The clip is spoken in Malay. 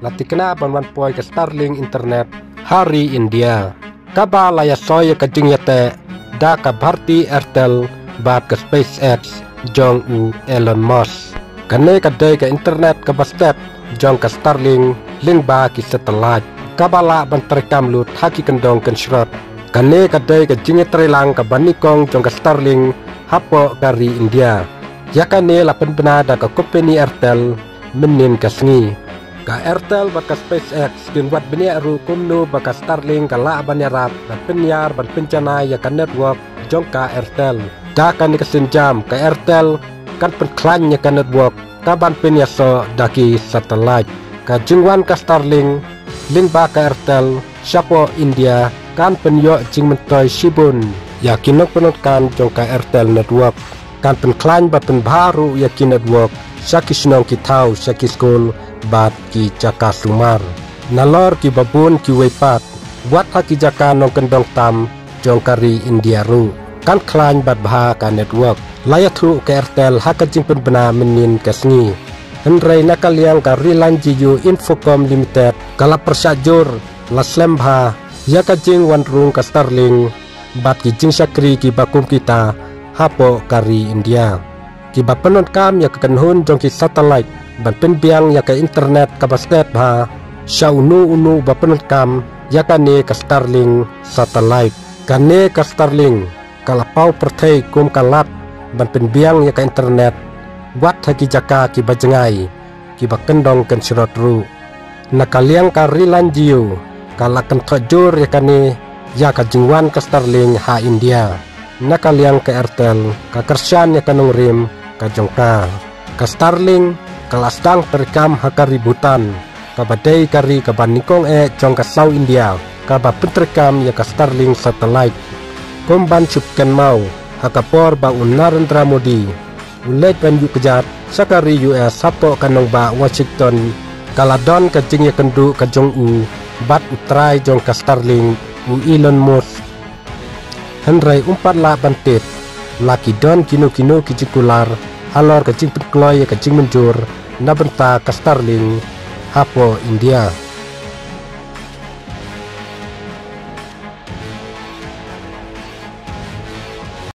latikna banwan poi ke Starlink internet hari India. Kaba laya soya ke jingyate da ka bharti Airtel bat ke SpaceX jong u Elon Musk. Kane kadai ke internet ke bastet jong ke Starlink ling ba ki satellite. Kabala ban terekam lut haki kendong ken shrot. Kane kadai ke jingyate lang ke banikong jong ke Starlink hapo kari India. Yakane lapen benada ke company Airtel menin kasngi. Ka Airtel bat ka SpaceX din wat benia ru kumnu baka Starlink kala banyarat ban penyar ban pencana ya ka network jong ka Airtel. Da kan kesenjam ka Airtel kan penklan ya ka network ka ban penyaso daki satellite. Ka jingwan ka Starlink ling ba ka Airtel syapo India kan penyo jing mentoy sibun ya kinok penotkan jong ka Airtel network. Kan penklan bat pen baru ya ki network syaki sinong ki tau syaki school bat ki jaka sumar nalor ki babun ki wepat buat haki jaka nong kendong tam jong kari India ru kan klan bat baha ka network layat ru ke Airtel haka jing penbena menin kasngi henrei nakaliang ka Reliance Jio Infocom Limited kala persajur laslem bha ya ka jing wan rung ka Starlink bat ki jing syakri ki bakum kita hapo kari India ki bapenon kam ya kekenhun jong ki satellite ban penbiang ya ke internet ka bastet bha unu bapenon kam ya kane ka Starlink satellite kane ka Starlink kalapau perthei kum kalat ban penbiang ya ke internet buat haki jaka ki bajengai ki bakendong ken sirot ru nakaliang ka Reliance Jio kala ken thajur ya kane ya ka jingwan ka Starlink ha India nakaliang ke Airtel ka kersian ya kanong rim ka jongka ka Starlink kalasdang terekam haka ributan ka badai kari ka banikong jong ka South India ka bapenterekam ya ka Starlink satellite komban chupkan mau haka por ba Narendra Modi ulet ban yu kejat sakari US sapo kanong ba Washington kaladon ka jing ya kendu ka jong u bat utrai jong ka Starlink u Elon Musk henrei umpat la bantit laki don kino kijikular alor kecing penkloy kecing menjur na benta ka Starlink hapo India.